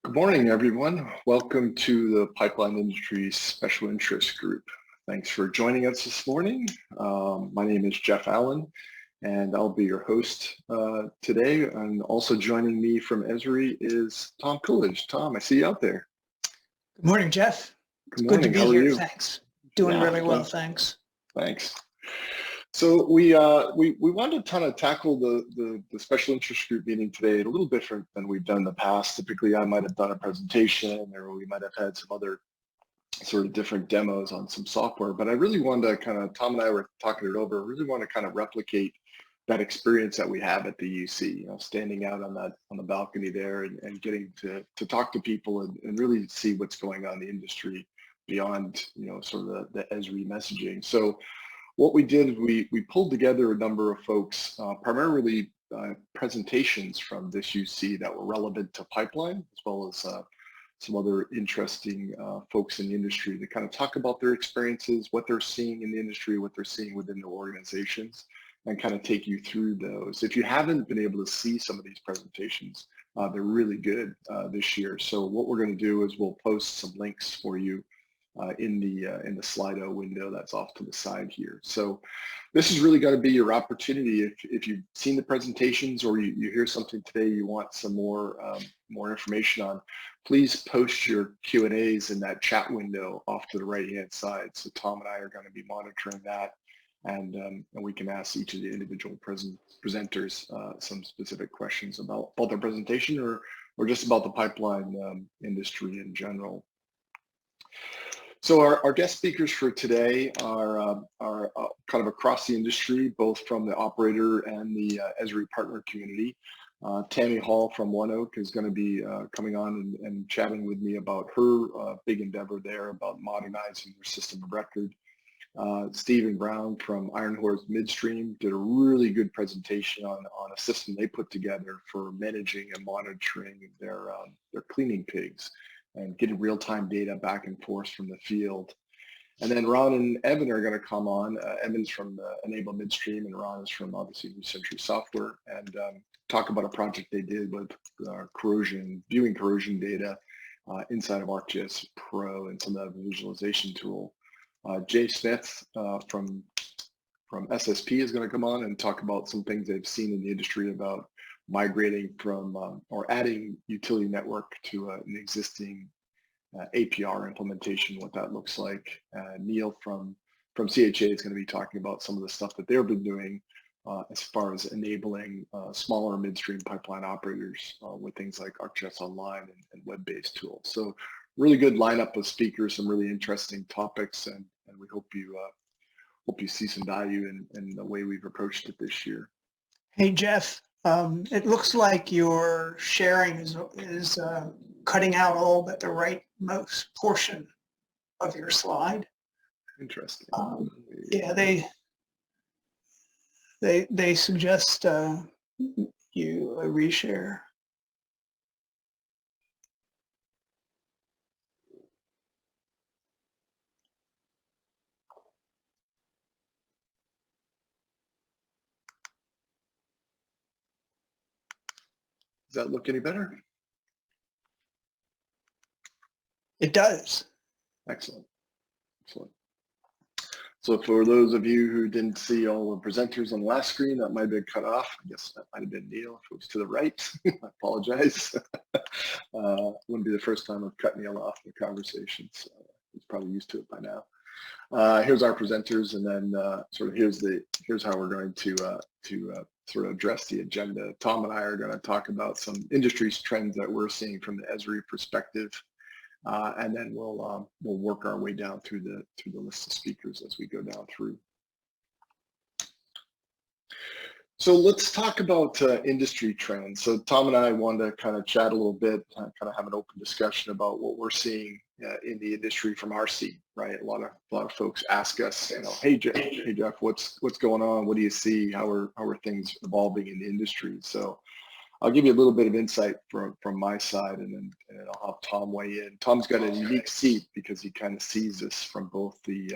Good morning, everyone. Welcome to the Pipeline Industry Special Interest Group. Thanks for joining us this morning. My name is Jeff Allen, and I'll be your host today. And also joining me from Esri is Tom Coolidge. Tom, I see you out there. Good morning, Jeff. Good Good to morning. be How are here. you? Thanks. Doing really well, thanks. Thanks. So we wanted to kind of tackle the special interest group meeting today a little different than we've done in the past. Typically, I might have done a presentation, or we might have had some other sort of different demos on some software. But I really wanted to kind of, Tom and I were talking it over, really want to kind of replicate that experience that we have at the UC, standing out on the balcony there and getting to talk to people and really see what's going on in the industry beyond, sort of the Esri messaging. So what we did, we pulled together a number of folks, primarily presentations from this UC that were relevant to pipeline, as well as some other interesting folks in the industry to kind of talk about their experiences, what they're seeing in the industry, what they're seeing within their organizations, and kind of take you through those. If you haven't been able to see some of these presentations, they're really good this year. So what we're going to do is we'll post some links for you in the Slido window that's off to the side here. So this is really going to be your opportunity if you've seen the presentations or you hear something today you want some more information on, please post your Q&As in that chat window off to the right-hand side. So Tom and I are going to be monitoring that, and we can ask each of the individual presenters some specific questions about their presentation or just about the pipeline industry in general. So our guest speakers for today are kind of across the industry, both from the operator and the Esri partner community. Tammy Hall from One Oak is going to be coming on and chatting with me about her big endeavor there about modernizing their system of record. Stephen Brown from Iron Horse Midstream did a really good presentation on a system they put together for managing and monitoring their cleaning pigs and getting real-time data back and forth from the field. And then Ron and Evan are going to come on. Evan's from Enable Midstream, and Ron is from, obviously, New Century Software, and talk about a project they did with viewing corrosion data inside of ArcGIS Pro and some of the visualization tool. Jay Smith from SSP is going to come on and talk about some things they've seen in the industry about migrating from or adding utility network to an existing APR implementation, what that looks like. Neil from CHA is going to be talking about some of the stuff that they've been doing as far as enabling smaller midstream pipeline operators with things like ArcGIS Online and web-based tools. So really good lineup of speakers, some really interesting topics, and we hope you see some value in the way we've approached it this year. Hey, Jeff. It looks like your sharing is cutting out all but the rightmost portion of your slide. Interesting. Yeah, they suggest you reshare. Does that look any better? It does. Excellent. Excellent. So for those of you who didn't see all the presenters on the last screen, that might have been cut off. I guess that might have been Neil if it was to the right. I apologize. Wouldn't be the first time I've cut Neil off in the conversation, so he's probably used to it by now. Here's our presenters, and then sort of here's how we're going to sort of address the agenda. Tom and I are going to talk about some industry trends that we're seeing from the Esri perspective, and then we'll work our way down through the list of speakers as we go down through. So let's talk about industry trends. So Tom and I wanted to kind of chat a little bit, kind of have an open discussion about what we're seeing in the industry from our seat, right? A lot of folks ask us, hey Jeff, what's going on? What do you see? How are things evolving in the industry? So I'll give you a little bit of insight from my side, and then I'll have Tom weigh in. Tom's got a unique seat because he kind of sees this from both the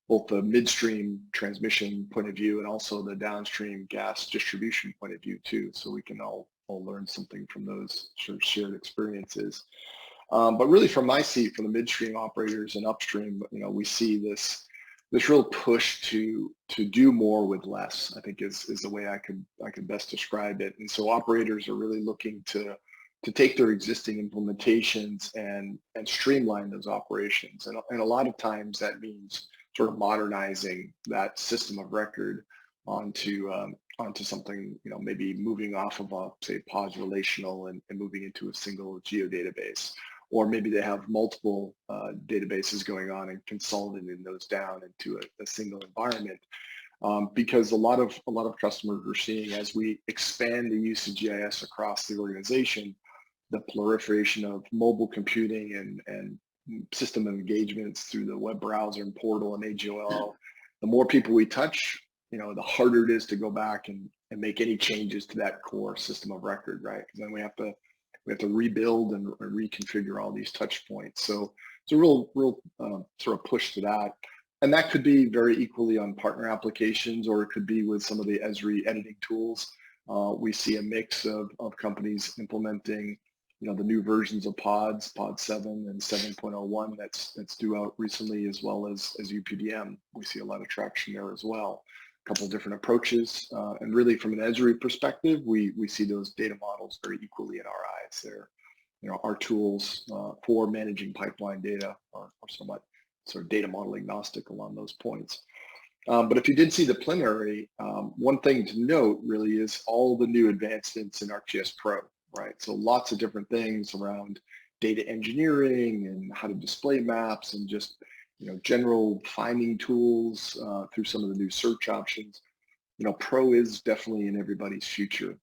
both the midstream transmission point of view and also the downstream gas distribution point of view too. So we can all learn something from those sort of shared experiences. But really from my seat, for the midstream operators and upstream, we see this real push to do more with less, I think is the way I could best describe it. And so operators are really looking to take their existing implementations and streamline those operations. And a lot of times that means sort of modernizing that system of record onto something, maybe moving off of a, say, POS relational and moving into a single geodatabase. Or maybe they have multiple databases going on and consolidating those down into a single environment. Because a lot of customers are seeing, as we expand the use of GIS across the organization, the proliferation of mobile computing and system of engagements through the web browser and portal and AGOL, the more people we touch, the harder it is to go back and make any changes to that core system of record, right? Because then we have to rebuild and reconfigure all these touch points. So it's a real sort of push to that. And that could be very equally on partner applications, or it could be with some of the Esri editing tools. We see a mix of companies implementing, the new versions of Pod 7 and 7.01 that's due out recently, as well as UPDM. We see a lot of traction there as well. A couple of different approaches, and really from an Esri perspective, we see those data models very equally in our eyes. They're, our tools for managing pipeline data are somewhat sort of data model agnostic along those points. But if you did see the plenary, one thing to note really is all the new advancements in ArcGIS Pro, right? So lots of different things around data engineering and how to display maps and just, general finding tools through some of the new search options. Pro is definitely in everybody's future.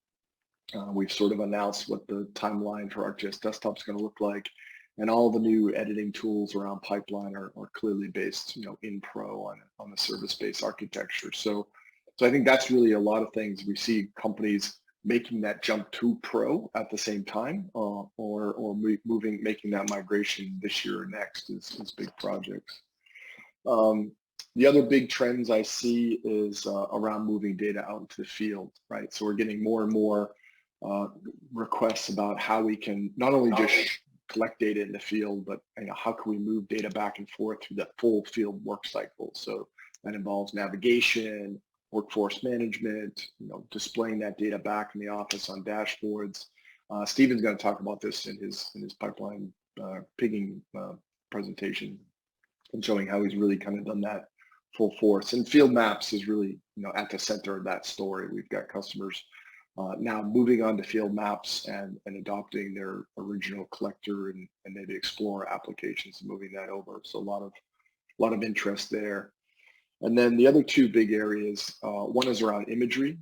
We've sort of announced what the timeline for ArcGIS Desktop is going to look like, and all the new editing tools around pipeline are clearly based, in Pro on the service-based architecture. So I think that's really a lot of things. We see companies making that jump to Pro at the same time, or making that migration this year or next is big projects. The other big trends I see is around moving data out into the field, right? So we're getting more and more requests about how we can not only just collect data in the field, but how can we move data back and forth through that full field work cycle? So that involves navigation, workforce management, displaying that data back in the office on dashboards. Stephen's going to talk about this in his pipeline pigging presentation, and showing how he's really kind of done that full force. And field maps is really, at the center of that story. We've got customers now moving on to field maps and adopting their original collector and maybe Explorer applications and moving that over. So a lot of interest there. And then the other two big areas, one is around imagery,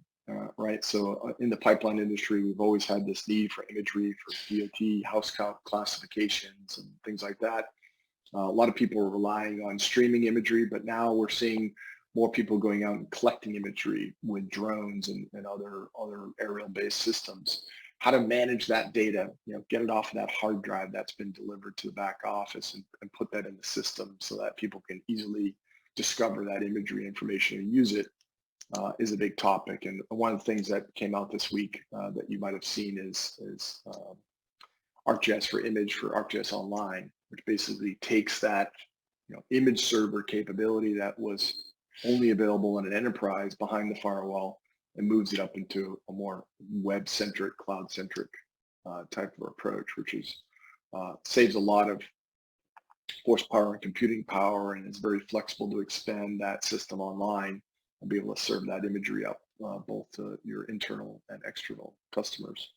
right? So in the pipeline industry, we've always had this need for imagery for DOT, house count classifications and things like that. A lot of people are relying on streaming imagery, but now we're seeing more people going out and collecting imagery with drones and other aerial-based systems. How to manage that data, get it off of that hard drive that's been delivered to the back office and put that in the system so that people can easily discover that imagery information and use it is a big topic. And one of the things that came out this week that you might have seen is ArcGIS for Image for ArcGIS Online, which basically takes that image server capability that was only available in an enterprise behind the firewall and moves it up into a more web-centric, cloud-centric type of approach, which is saves a lot of horsepower and computing power, and is very flexible to expand that system online and be able to serve that imagery up both to your internal and external customers.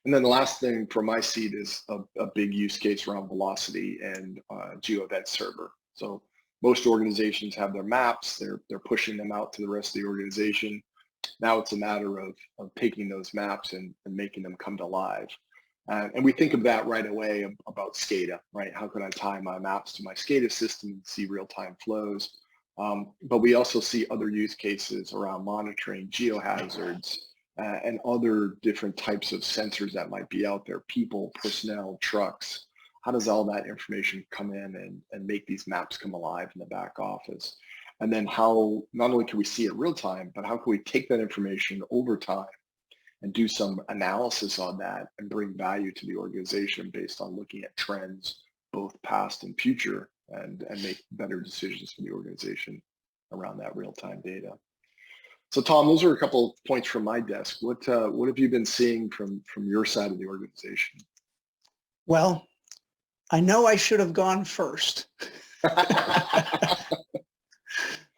And then the last thing from my seat is a big use case around velocity and geo event server. So most organizations have their maps, they're pushing them out to the rest of the organization. Now it's a matter of taking those maps and making them come to life. And we think of that right away about SCADA, right? How can I tie my maps to my SCADA system and see real-time flows? But we also see other use cases around monitoring geohazards and other different types of sensors that might be out there, people, personnel, trucks. How does all that information come in and make these maps come alive in the back office? And then how, not only can we see it real time, but how can we take that information over time and do some analysis on that and bring value to the organization based on looking at trends, both past and future, and make better decisions for the organization around that real-time data. So Tom, those are a couple of points from my desk. What have you been seeing from your side of the organization? Well, I know I should have gone first.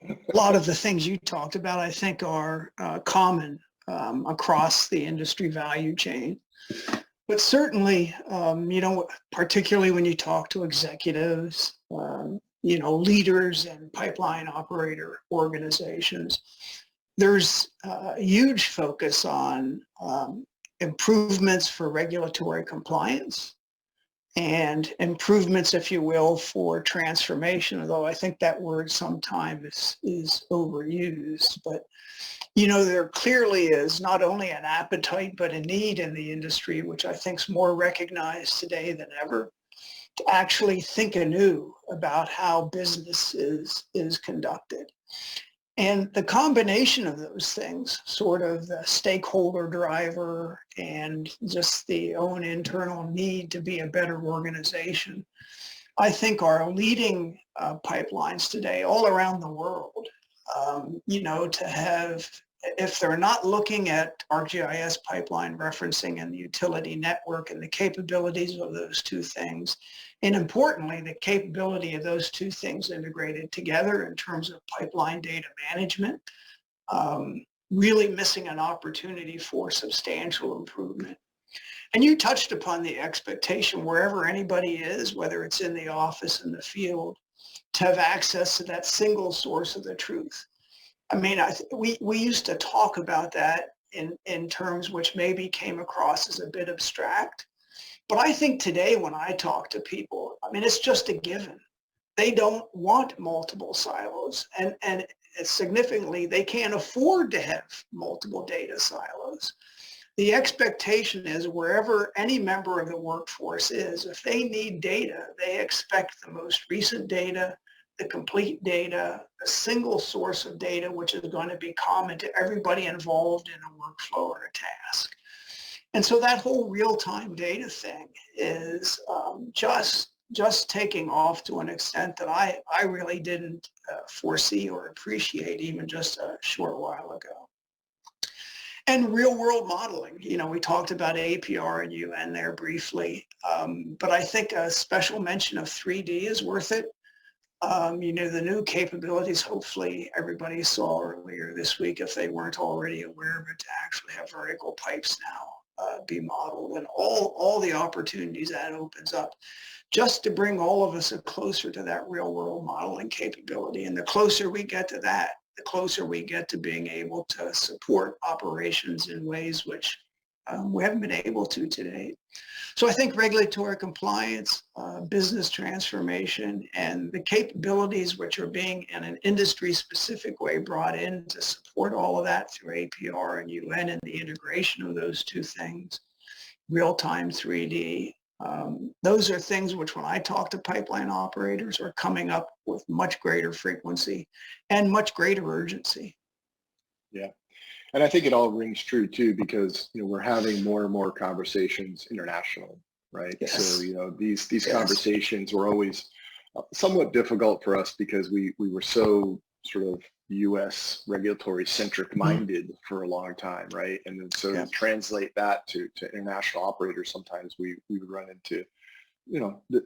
A lot of the things you talked about, I think, are common across the industry value chain. But certainly, particularly when you talk to executives, leaders and pipeline operator organizations, there's a huge focus on improvements for regulatory compliance and improvements, if you will, for transformation, although I think that word sometimes is overused. But, there clearly is not only an appetite, but a need in the industry, which I think is more recognized today than ever, to actually think anew about how business is conducted. And the combination of those things, sort of the stakeholder driver and just the own internal need to be a better organization, I think are leading pipelines today all around the world, to have, if they're not looking at ArcGIS pipeline referencing and the utility network and the capabilities of those two things, and importantly, the capability of those two things integrated together in terms of pipeline data management, really missing an opportunity for substantial improvement. And you touched upon the expectation wherever anybody is, whether it's in the office, in the field, to have access to that single source of the truth. I mean, we used to talk about that in terms which maybe came across as a bit abstract. But I think today when I talk to people, I mean, it's just a given. They don't want multiple silos. And significantly, they can't afford to have multiple data silos. The expectation is wherever any member of the workforce is, if they need data, they expect the most recent data, the complete data, a single source of data, which is going to be common to everybody involved in a workflow or a task. And so that whole real-time data thing is just taking off to an extent that I really didn't foresee or appreciate even just a short while ago. And real-world modeling, we talked about APR and UN there briefly, but I think a special mention of 3D is worth it. The new capabilities, hopefully everybody saw earlier this week, if they weren't already aware of it, to actually have vertical pipes now be modeled, and all the opportunities that opens up just to bring all of us closer to that real world modeling capability. And the closer we get to that, the closer we get to being able to support operations in ways which we haven't been able to today. So I think regulatory compliance, business transformation, and the capabilities which are being in an industry-specific way brought in to support all of that through APR and UN and the integration of those two things, real-time 3D, those are things which when I talk to pipeline operators are coming up with much greater frequency and much greater urgency. Yeah. And I think it all rings true too, because we're having more and more conversations internationally, right? Yes. So these yes. Conversations were always somewhat difficult for us because we were so sort of U.S. regulatory centric minded for a long time, right? And then so to translate that to international operators, sometimes we would run into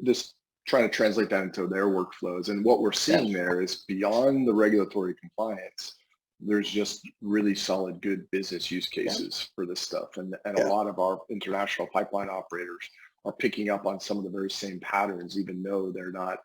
this trying to translate that into their workflows. And what we're seeing there is beyond the regulatory compliance, there's just really solid, good business use cases for this stuff. And a lot of our international pipeline operators are picking up on some of the very same patterns, even though they're not,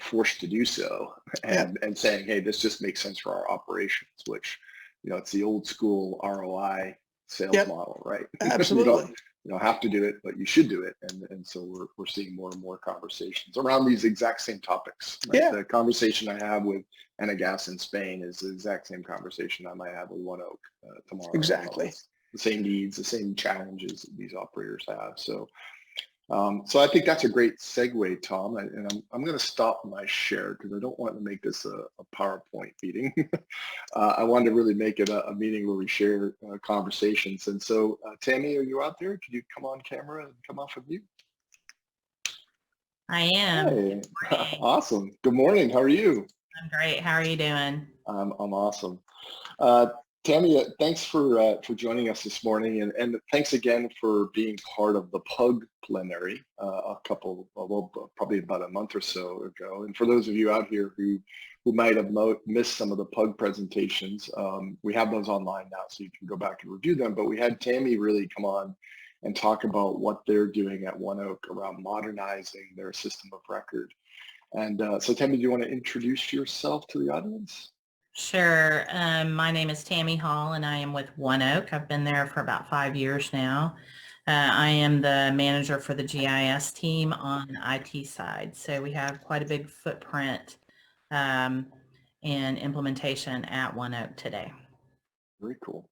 forced to do so, and saying, hey, this just makes sense for our operations, which, it's the old school ROI sales model, right? Absolutely. You don't have to do it, but you should do it. And so we're seeing more and more conversations around these exact same topics. Right? Yeah. The conversation I have with Enagas in Spain is the exact same conversation I might have with OneOak tomorrow. Exactly. The same needs, the same challenges that these operators have. So So I think that's a great segue, Tom, and I'm going to stop my share because I don't want to make this a PowerPoint meeting. I wanted to really make it a meeting where we share conversations. And so, Tammy, are you out there? Could you come on camera and come off of mute? I am. Hey, awesome. Good morning. How are you? I'm great. How are you doing? I'm awesome. Tammy, thanks for joining us this morning, and thanks again for being part of the PUG plenary probably about a month or so ago. And for those of you out here who might have missed some of the PUG presentations, we have those online now, so you can go back and review them. But we had Tammy really come on and talk about what they're doing at ONEOK around modernizing their system of record. And so, Tammy, do you want to introduce yourself to the audience? Sure. My name is Tammy Hall, and I am with ONEOK. I've been there for about 5 years now. I am the manager for the GIS team on the IT side. So we have quite a big footprint and implementation at ONEOK today. Very cool.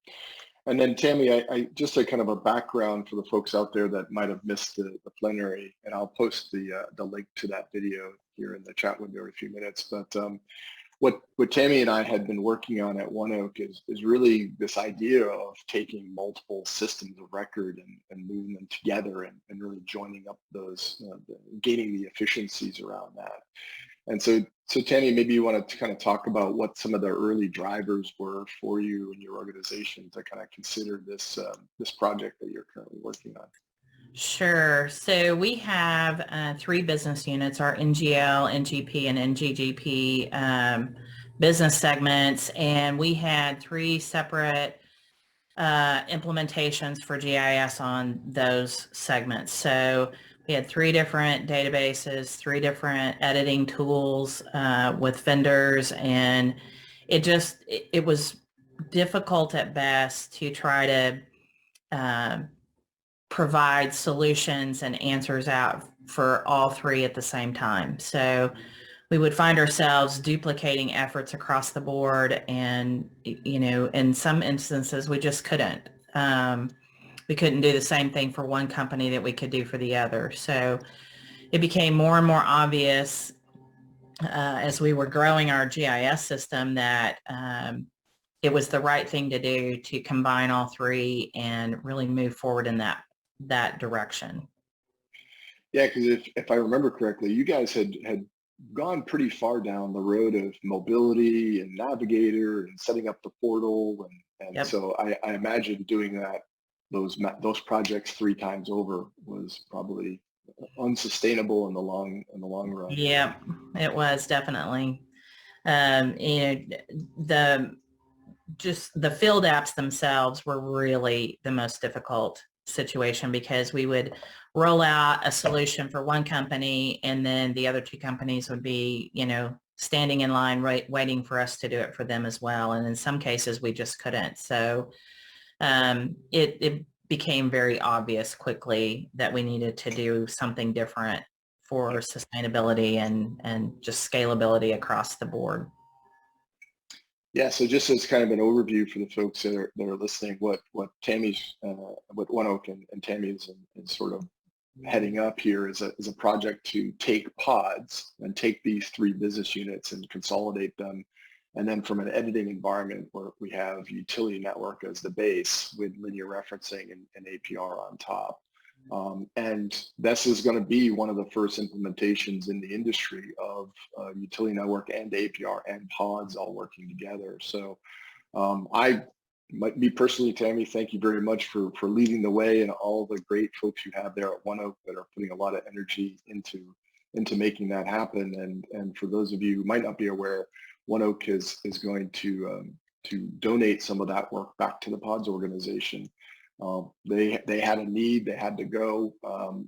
And then Tammy, I just a kind of a background for the folks out there that might have missed the plenary, and I'll post the link to that video here in the chat window in a few minutes. But what Tammy and I had been working on at ONEOK is really this idea of taking multiple systems of record and moving them together and really joining up those, gaining the efficiencies around that. And so Tammy, maybe you want to kind of talk about what some of the early drivers were for you and your organization to kind of consider this this project that you're currently working on. Sure. So we have 3 business units, our NGL, NGP, and NGGP business segments, and we had 3 separate implementations for GIS on those segments. So we had 3 different databases, 3 different editing tools with vendors, and it was difficult at best to try to provide solutions and answers out for all 3 at the same time. So we would find ourselves duplicating efforts across the board, and in some instances we just couldn't. We couldn't do the same thing for one company that we could do for the other. So it became more and more obvious as we were growing our GIS system that it was the right thing to do to combine all 3 and really move forward in that direction. Yeah, because if I remember correctly, you guys had gone pretty far down the road of mobility and Navigator and setting up the portal, and Yep. So I imagine doing those projects 3 times over was probably unsustainable in the long run. Yeah, it was definitely. The field apps themselves were really the most difficult situation, because we would roll out a solution for one company and then the other 2 companies would be, standing in line waiting for us to do it for them as well. And in some cases we just couldn't. So it became very obvious quickly that we needed to do something different for sustainability and just scalability across the board. Yeah, so just as kind of an overview for the folks that are listening, what Tammy's, what ONEOK and Tammy is sort of heading up here is a project to take pods and take these 3 business units and consolidate them. And then from an editing environment where we have utility network as the base with linear referencing and APR on top. And this is going to be one of the first implementations in the industry of utility network and APR and pods all working together. So me personally, Tammy, thank you very much for leading the way, and all the great folks you have there at ONEOK that are putting a lot of energy into making that happen. And for those of you who might not be aware, ONEOK is going to donate some of that work back to the pods organization. They had a need, they had to go,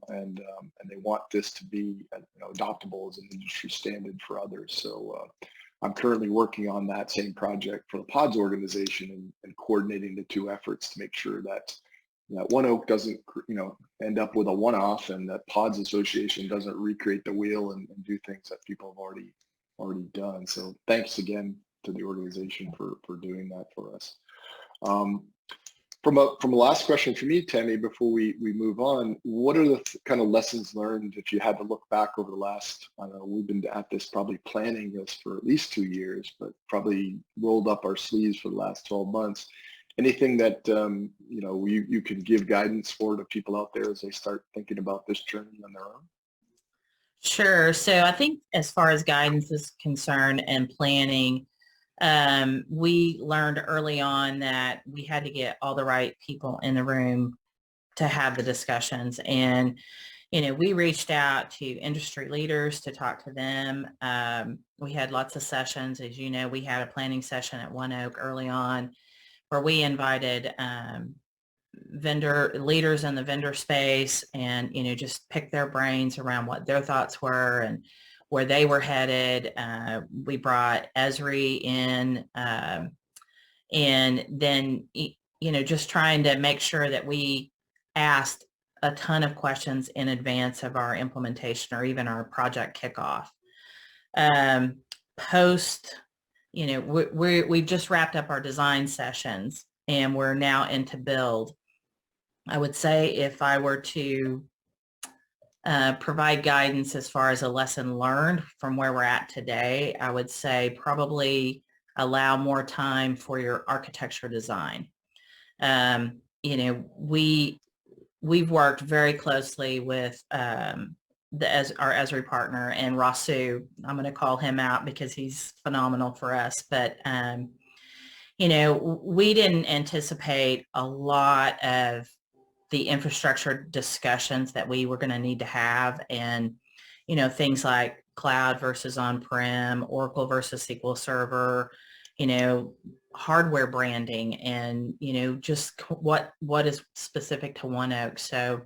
and they want this to be adoptable as an industry standard for others. So I'm currently working on that same project for the pods organization and coordinating the 2 efforts to make sure that ONEOK doesn't end up with a one-off, and that pods association doesn't recreate the wheel and do things that people have already done. So thanks again to the organization for doing that for us. From a last question for me, Tammy, before we move on, what are the kind of lessons learned if you had to look back over the last, I don't know, we've been at this probably planning this for at least 2 years, but probably rolled up our sleeves for the last 12 months. Anything that, you know, you can give guidance for to people out there as they start thinking about this journey on their own? Sure. So I think as far as guidance is concerned and planning, we learned early on that we had to get all the right people in the room to have the discussions. And, you know, we reached out to industry leaders to talk to them. We had lots of sessions. As you know, we had a planning session at One Oak early on where we invited vendor leaders in the vendor space and, you know, just pick their brains around what their thoughts were and where they were headed. We brought Esri in, and then, you know, just trying to make sure that we asked a ton of questions in advance of our implementation or even our project kickoff. Post, you know, we've just wrapped up our design sessions and we're now into build. I would say if I were to provide guidance as far as a lesson learned from where we're at today, I would say probably allow more time for your architecture design. You know, we've worked very closely with our Esri partner, and Rasu. I'm going to call him out because he's phenomenal for us. But you know, we didn't anticipate a lot of the infrastructure discussions that we were going to need to have, and, you know, things like cloud versus on-prem, Oracle versus SQL Server, you know, hardware branding, and, you know, just what is specific to One Oak. So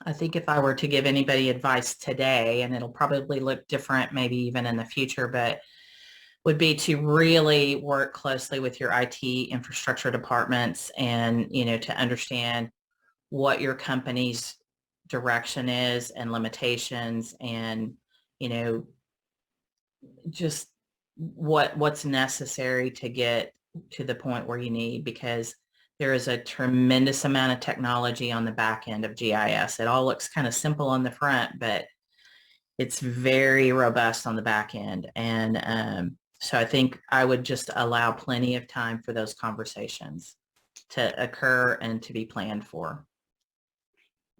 I think if I were to give anybody advice today, and it'll probably look different maybe even in the future, but would be to really work closely with your IT infrastructure departments and, you know, to understand what your company's direction is and limitations, and, you know, just what's necessary to get to the point where you need, because there is a tremendous amount of technology on the back end of GIS. It all looks kind of simple on the front, but it's very robust on the back end. And so I think I would just allow plenty of time for those conversations to occur and to be planned for.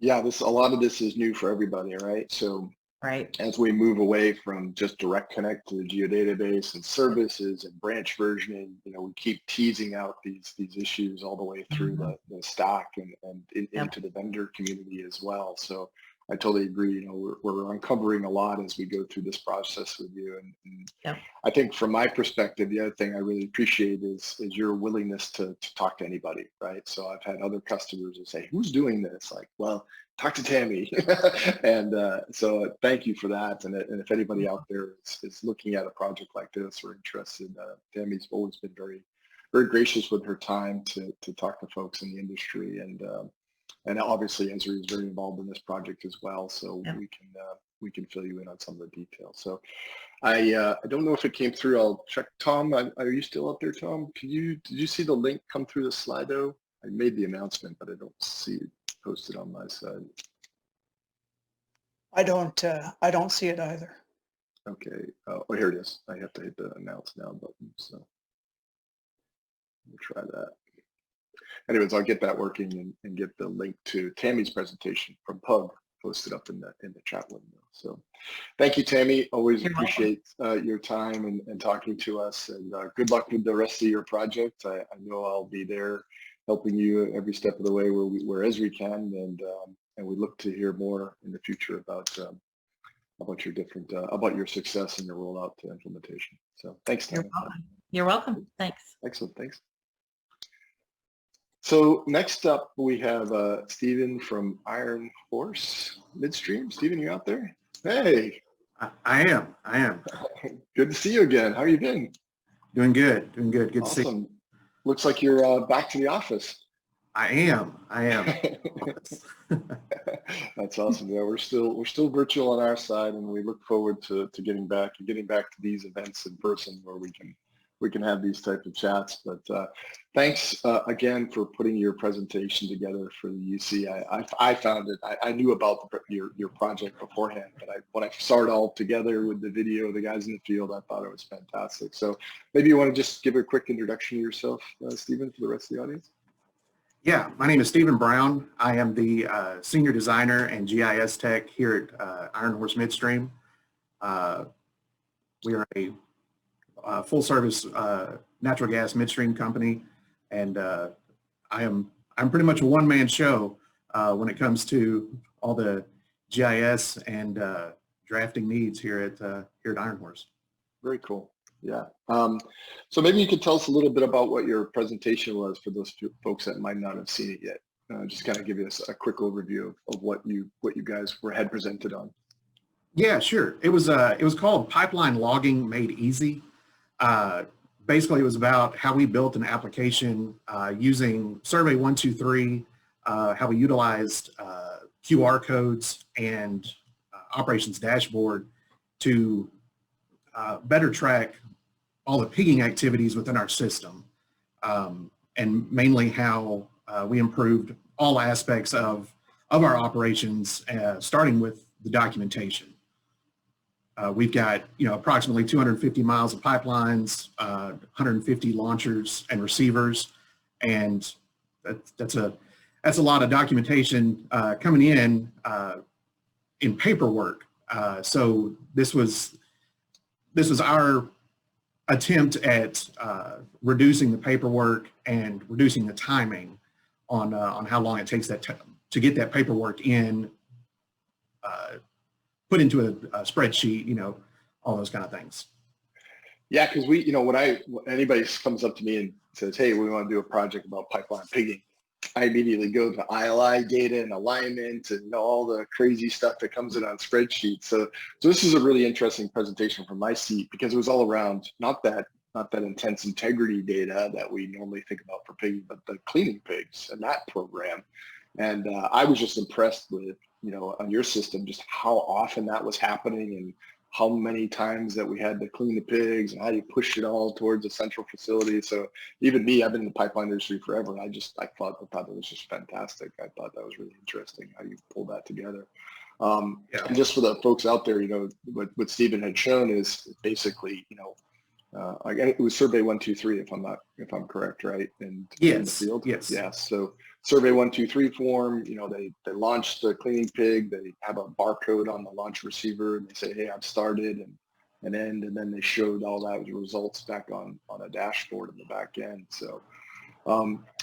Yeah, a lot of this is new for everybody, right? So Right. as we move away from just direct connect to the geodatabase and services and branch versioning, you know, we keep teasing out these issues all the way through the stack and into the vendor community as well. So I totally agree. You know, we're uncovering a lot as we go through this process with you. And I think from my perspective, the other thing I really appreciate is your willingness to talk to anybody, right? So I've had other customers that say, who's doing this? Like, well, talk to Tammy. And so thank you for that. And if anybody out there is looking at a project like this or interested, Tammy's always been very, very gracious with her time to talk to folks in the industry. And obviously Esri is very involved in this project as well. So we can fill you in on some of the details. So I don't know if it came through. I'll check. Tom, are you still up there, Tom? Did you see the link come through the Slido? I made the announcement, but I don't see it posted on my side. I don't see it either. Okay. Oh, here it is. I have to hit the announce now button. So we'll try that. Anyways, I'll get that working and get the link to Tammy's presentation from Pug posted up in the chat window. So thank you, Tammy. Always appreciate your time and talking to us, and good luck with the rest of your project. I know I'll be there helping you every step of the way where Esri can, and we look to hear more in the future about your different about your success and your rollout to implementation. So thanks, Tammy. You're welcome. Thanks. Excellent. Thanks. So next up, we have Stephen from Iron Horse Midstream. Stephen, you out there? Hey. I am. Good to see you again. How you been? Doing good. Good awesome. to see you. Looks like you're back to the office. I am. That's awesome. Yeah, we're still virtual on our side, and we look forward to getting back to these events in person where we can have these types of chats. But Thanks again for putting your presentation together for the UC. I found it. I knew about your project beforehand, but when I saw it all together with the video, the guys in the field, I thought it was fantastic. So maybe you want to just give a quick introduction to yourself, Stephen, for the rest of the audience. Yeah, my name is Stephen Brown. I am the senior designer and GIS tech here at Iron Horse Midstream. We are a full service natural gas midstream company, and I'm pretty much a one-man show when it comes to all the GIS and drafting needs here at Iron Horse. Very cool. Yeah. So maybe you could tell us a little bit about what your presentation was for those folks that might not have seen it yet. Just kind of give us a quick overview of what you guys had presented on. Yeah, sure. It was called Pipeline Logging Made Easy. Basically, it was about how we built an application using Survey 123, how we utilized QR codes and operations dashboard to better track all the pigging activities within our system, and mainly how we improved all aspects of our operations, starting with the documentation. We've got, approximately 250 miles of pipelines, 150 launchers and receivers, and that's a lot of documentation coming in paperwork. So this was our attempt at reducing the paperwork and reducing the timing on how long it takes to get that paperwork in, put into a spreadsheet, all those kind of things. Yeah, because when anybody comes up to me and says, hey, we want to do a project about pipeline pigging, I immediately go to ILI data and alignment and all the crazy stuff that comes in on spreadsheets. So this is a really interesting presentation from my seat, because it was all around not that intense integrity data that we normally think about for pigging, but the cleaning pigs and that program. And I was just impressed with, on your system, just how often that was happening and how many times that we had to clean the pigs and how you push it all towards a central facility. So even me, I've been in the pipeline industry forever. And I thought that was just fantastic. I thought that was really interesting how you pulled that together. And just for the folks out there, what Stephen had shown is basically, again, it was Survey 123, if I'm correct, right? And yes, in the field. yes. So Survey 123 form, they launched the cleaning pig. They have a barcode on the launch receiver, and they say, hey, I've started and end, and then they showed all that results back on a dashboard in the back end. So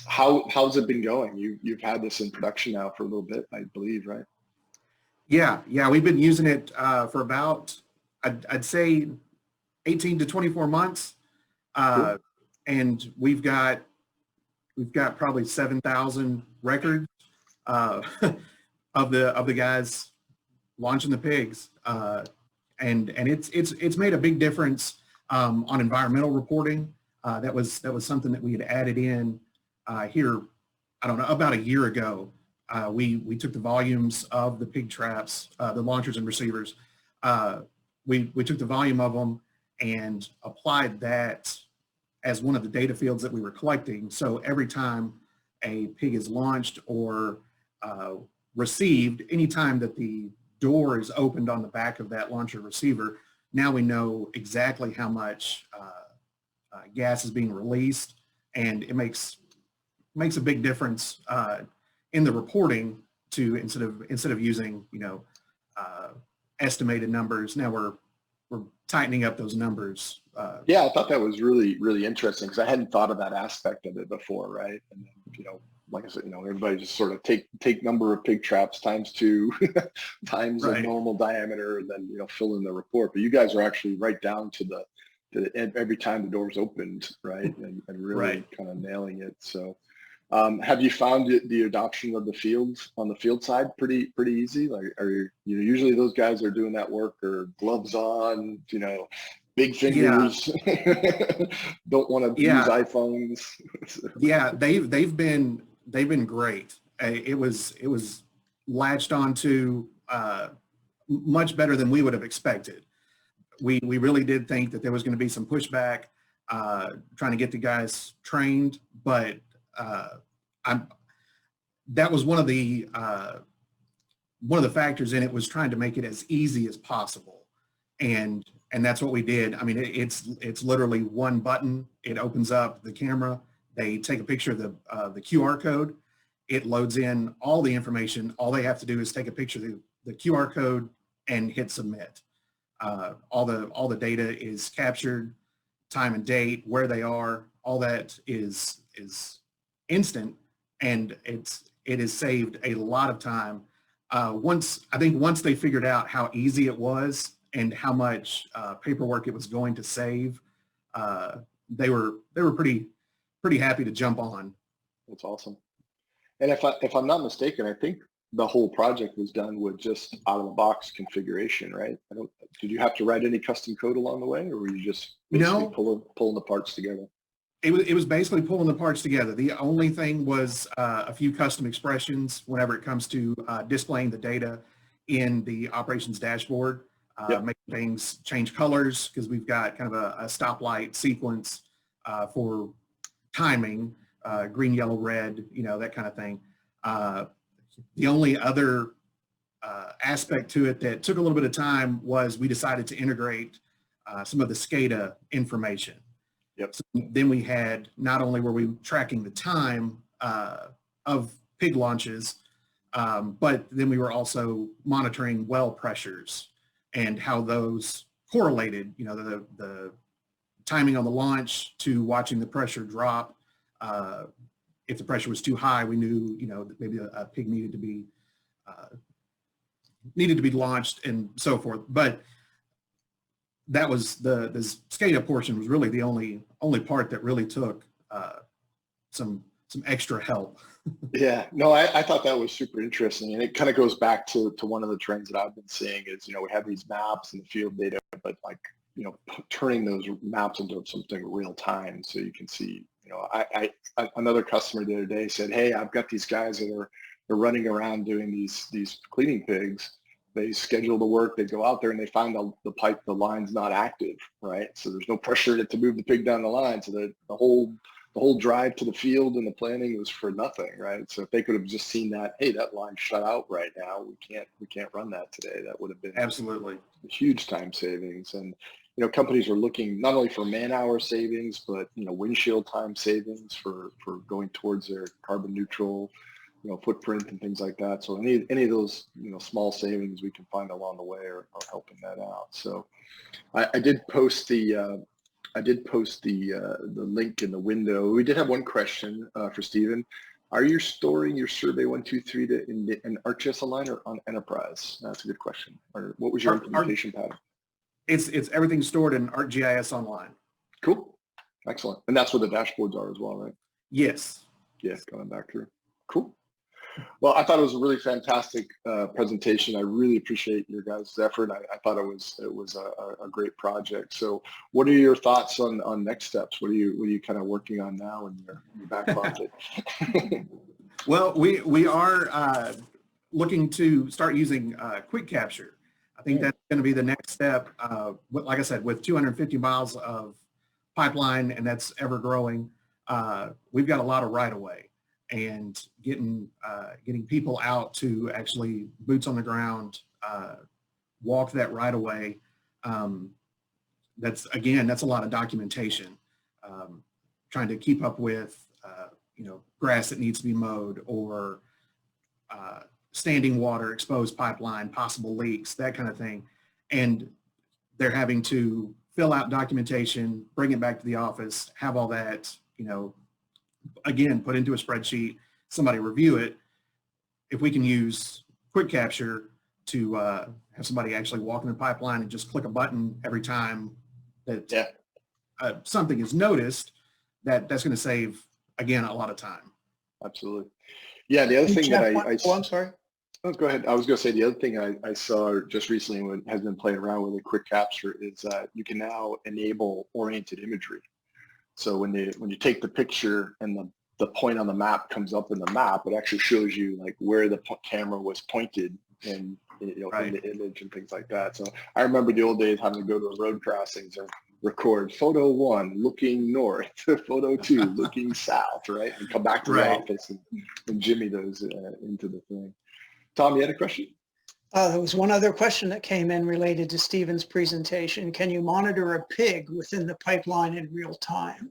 how's it been going? You've had this in production now for a little bit, I believe, right? Yeah, we've been using it for about, I'd say 18 to 24 months. Cool. And we've got probably 7,000 records of the guys launching the pigs, and it's made a big difference on environmental reporting. That was something that we had added in here, I don't know, about a year ago. We took the volumes of the pig traps, the launchers and receivers. We took the volume of them and applied that as one of the data fields that we were collecting. So every time a pig is launched or received, anytime that the door is opened on the back of that launcher receiver, now we know exactly how much gas is being released, and it makes a big difference in the reporting to instead of using estimated numbers. Now we're tightening up those numbers. Yeah, I thought that was really, really interesting, because I hadn't thought of that aspect of it before, right? And then, like I said, everybody just sort of take number of pig traps times 2 times Right. a normal diameter, and then fill in the report. But you guys are actually right down to the every time the door's opened, right? And really Right. kind of nailing it. So have you found the adoption of the field on the field side pretty easy? Like, usually those guys are doing that work, or gloves on, big fingers, don't want to use iPhones. Yeah, they've been great. It was latched onto much better than we would have expected. We really did think that there was going to be some pushback trying to get the guys trained, but that was one of the factors in it, was trying to make it as easy as possible. And that's what we did. I mean, it's literally one button. It opens up the camera. They take a picture of the QR code. It loads in all the information. All they have to do is take a picture of the QR code and hit submit. All the data is captured, time and date, where they are, all that is instant, and it has saved a lot of time. Once they figured out how easy it was and how much paperwork it was going to save, they were pretty happy to jump on. That's awesome. And if I'm not mistaken, I think the whole project was done with just out of the box configuration, right? Did you have to write any custom code along the way, or were you just basically pulling the parts together? It was basically pulling the parts together. The only thing was a few custom expressions whenever it comes to displaying the data in the operations dashboard, making things change colors, because we've got kind of a stoplight sequence for timing, green, yellow, red, that kind of thing. The only other aspect to it that took a little bit of time was we decided to integrate some of the SCADA information. Yep. So then we had, not only were we tracking the time of pig launches, but then we were also monitoring well pressures and how those correlated, the timing on the launch to watching the pressure drop. If the pressure was too high, we knew, that maybe a pig needed to be launched and so forth. But that was the SCADA portion was really the only part that really took some extra help. Yeah, no, I thought that was super interesting, and it kind of goes back to one of the trends that I've been seeing is, we have these maps and the field data, but turning those maps into something real time, so you can see. Another customer the other day said, "Hey, I've got these guys that are running around doing these cleaning pigs. They schedule the work, they go out there and they find the line's not active, right? So there's no pressure to move the pig down the line. So the whole drive to the field and the planning was for nothing, right? So if they could have just seen that, hey, that line's shut out right now, we can't run that today. That would have been absolutely a huge time savings. And companies are looking not only for man-hour savings, but windshield time savings for going towards their carbon neutral footprint and things like that. So any of those small savings we can find along the way are helping that out. So I did post the link in the window. We did have one question for Stephen. Are you storing your survey 1, 2, 3 in ArcGIS Online or on Enterprise? That's a good question. Or what was your implementation pattern? It's everything stored in ArcGIS Online. Cool. Excellent. And that's where the dashboards are as well, right? Yes. Yes, going back through. Cool. Well, I thought it was a really fantastic presentation. I really appreciate your guys' effort. I thought it was a great project. So what are your thoughts on next steps? What are you kind of working on now in your back pocket? Well, we are looking to start using quick capture. I think that's going to be the next step. Like I said, with 250 miles of pipeline, and that's ever growing, we've got a lot of right of way. And getting people out to actually boots on the ground, walk that right away. That's a lot of documentation. Trying to keep up with, grass that needs to be mowed, or standing water, exposed pipeline, possible leaks, that kind of thing. And they're having to fill out documentation, bring it back to the office, have all that, again, put into a spreadsheet, somebody review it. If we can use quick capture to have somebody actually walk in the pipeline and just click a button every time that something is noticed, that's going to save, again, a lot of time. Absolutely. Yeah, the other thing that I'm sorry. Oh, go ahead. I was going to say the other thing I saw just recently when has been playing around with a quick capture is that you can now enable oriented imagery. So when you take the picture and the point on the map comes up in the map, it actually shows you like where the camera was pointed and right. in the image and things like that. So I remember the old days having to go to road crossings or record photo 1 looking north, photo 2 looking south, right? And come back to the office and jimmy those into the thing. Tom, you had a question? There was one other question that came in related to Stephen's presentation. Can you monitor a pig within the pipeline in real time?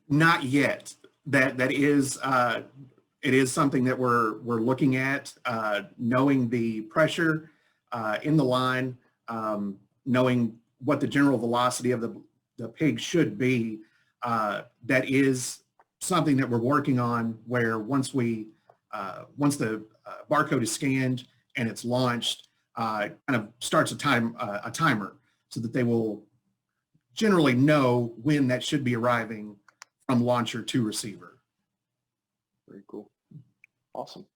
Not yet. That is it is something that we're looking at, knowing the pressure in the line, knowing what the general velocity of the pig should be. That is something that we're working on, where once the barcode is scanned and it's launched, kind of starts a timer, so that they will generally know when that should be arriving from launcher to receiver. Very cool. Awesome.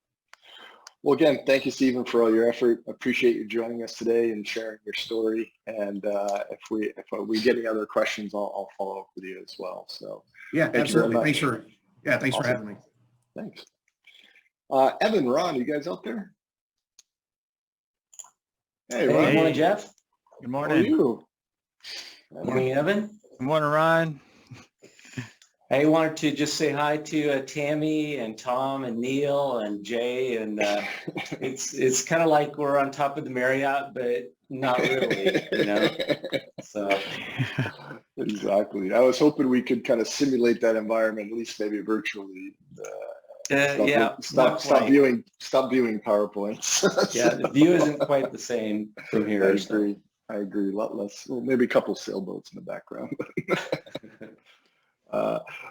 Well, again, thank you, Stephen, for all your effort. Appreciate you joining us today and sharing your story. And if we get any other questions, I'll follow up with you as well. So yeah, absolutely. Thanks for having me. Thanks. Evan, Ron, you guys out there? Hey, Ron. Good morning, Jeff. Good morning. How are you? Good morning, Evan. Good morning, Ron. I wanted to just say hi to Tammy and Tom and Neil and Jay, and it's kind of like we're on top of the Marriott, but not really, you know. So exactly. I was hoping we could kind of simulate that environment, at least maybe virtually. Stop viewing PowerPoints. Yeah, the view isn't quite the same from here. I agree. A lot less. Well, maybe a couple sailboats in the background.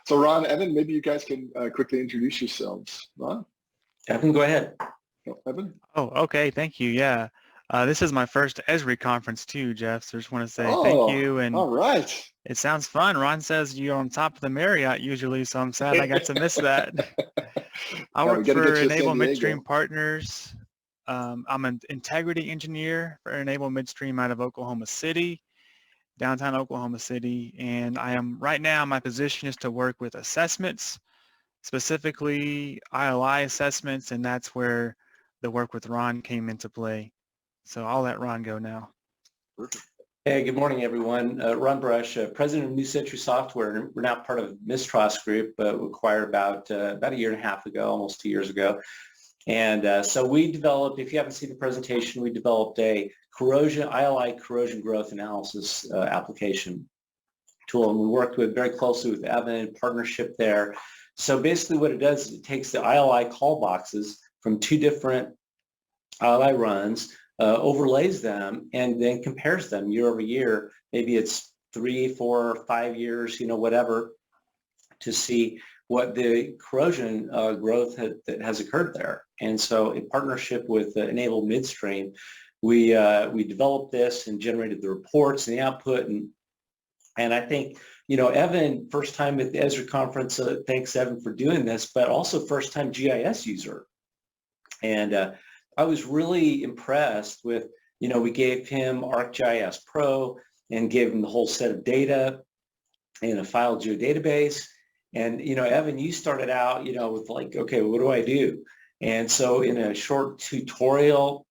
So Ron, Evan, maybe you guys can quickly introduce yourselves. Ron? Evan, go ahead. Evan? Oh, okay. Thank you. Yeah. This is my first Esri conference too, Jeff. So just want to say thank you. And all right. It sounds fun. Ron says you're on top of the Marriott usually, so I'm sad I got to miss that. I work for Enable Midstream Partners. I'm an integrity engineer for Enable Midstream out of Oklahoma City, downtown Oklahoma City. And right now, my position is to work with assessments, specifically ILI assessments, and that's where the work with Ron came into play. So I'll let Ron go now. Hey, good morning, everyone. Ron Brush, president of New Century Software. We're now part of Mistras Group, acquired about a year and a half ago, almost 2 years ago. And so we developed, if you haven't seen the presentation, we developed a ILI corrosion growth analysis application tool. And we worked very closely with Evan in partnership there. So basically what it does is it takes the ILI call boxes from 2 different ILI runs, overlays them, and then compares them year over year. Maybe it's 3, 4, 5 years, whatever, to see what the corrosion growth that has occurred there. And so in partnership with Enable Midstream, we developed this and generated the reports and the output. And I think, Evan, first time at the Esri conference, thanks Evan for doing this, but also first time GIS user. And I was really impressed with, we gave him ArcGIS Pro and gave him the whole set of data in a file geodatabase. And, Evan, you started out, with like, okay, what do I do? And so in a short tutorial,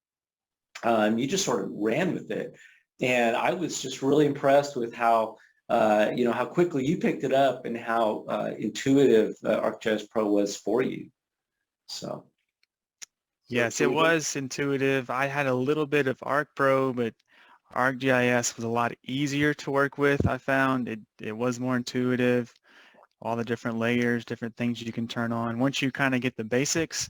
you just sort of ran with it. And I was just really impressed with how, how quickly you picked it up and how intuitive ArcGIS Pro was for you. So. Yes, it was intuitive. I had a little bit of ArcPro, but ArcGIS was a lot easier to work with. I found it was more intuitive, all the different layers, different things you can turn on. Once you kind of get the basics,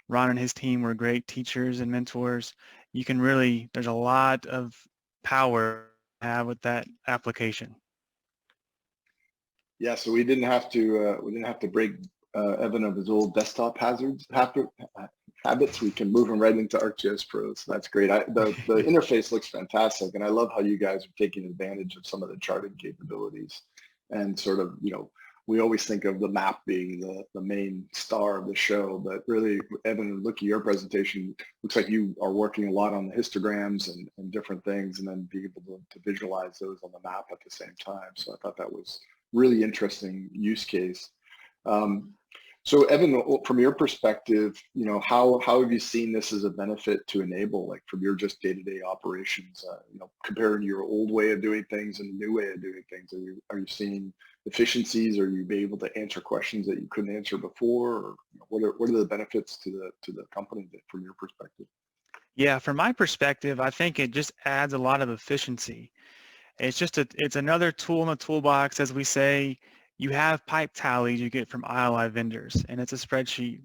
Ron and his team were great teachers and mentors. You can really, there's a lot of power to have with that application. Yeah, so we didn't have to break Evan of his old desktop habits. We can move them right into ArcGIS Pro, so that's great. The interface looks fantastic, and I love how you guys are taking advantage of some of the charting capabilities. And sort of, we always think of the map being the main star of the show, but really, Evan, look at your presentation, looks like you are working a lot on the histograms and different things, and then being able to visualize those on the map at the same time. So I thought that was really interesting use case. So Evan, from your perspective, how have you seen this as a benefit to Enable, like from your just day-to-day operations, comparing your old way of doing things and the new way of doing things? Are you seeing efficiencies? Are you able to answer questions that you couldn't answer before? Or what are the benefits to the company from your perspective? Yeah, from my perspective, I think it just adds a lot of efficiency. It's another tool in the toolbox, as we say. You have pipe tallies you get from ILI vendors, and it's a spreadsheet,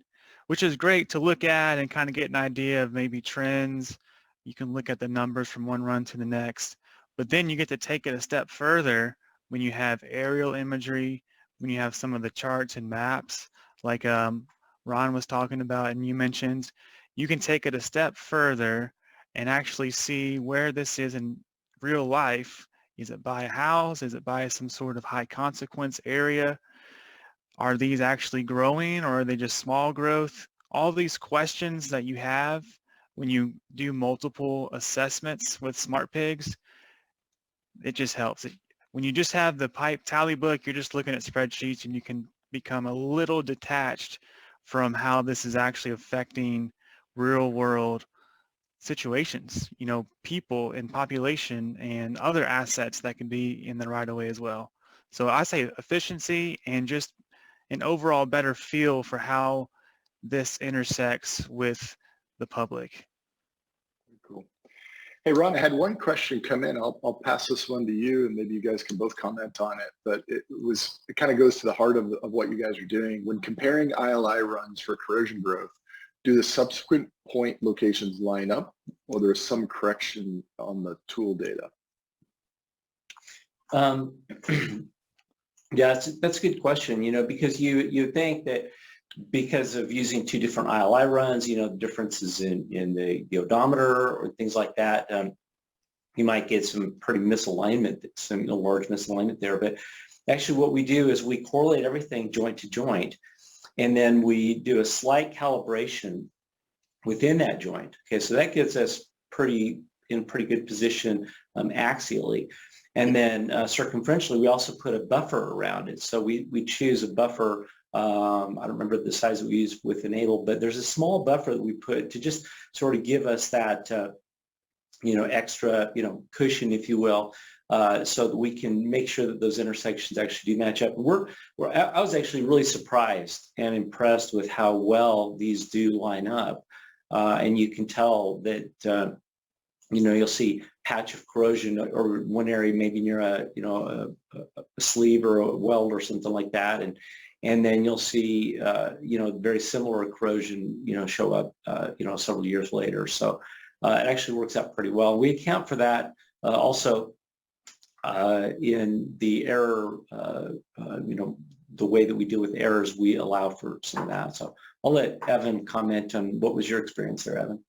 which is great to look at and kind of get an idea of maybe trends. You can look at the numbers from one run to the next, but then you get to take it a step further when you have aerial imagery, when you have some of the charts and maps like Ron was talking about and you mentioned. You can take it a step further and actually see where this is in real life. Is it by a house? Is it by some sort of high consequence area? Are these actually growing or are they just small growth? All these questions that you have when you do multiple assessments with smart pigs, it just helps. When you just have the pipe tally book, you're just looking at spreadsheets and you can become a little detached from how this is actually affecting real world situations, people and population and other assets that can be in the right of way as well. So I say efficiency and just an overall better feel for how this intersects with the public. Cool. Hey, Ron, I had one question come in. I'll pass this one to you and maybe you guys can both comment on it, but it kind of goes to the heart of what you guys are doing. When comparing ILI runs for corrosion growth, do the subsequent point locations line up, or there's some correction on the tool data? Yeah, that's a good question, because you think that because of using two different ILI runs, differences in the odometer or things like that, you might get some pretty misalignment, some large misalignment there. But actually what we do is we correlate everything joint to joint, and then we do a slight calibration within that joint. Okay, so that gets us in a pretty good position axially. And then circumferentially, we also put a buffer around it. So we choose a buffer, I don't remember the size that we use with Enable, but there's a small buffer that we put to just sort of give us that, extra, cushion, if you will, so that we can make sure that those intersections actually do match up. I was actually really surprised and impressed with how well these do line up. And you can tell that, you'll see patch of corrosion or one area maybe near a sleeve or a weld or something like that. And then you'll see, very similar corrosion, show up, several years later. So it actually works out pretty well. We account for that also in the error, the way that we deal with errors, we allow for some of that. So I'll let Evan comment on what was your experience there, Evan.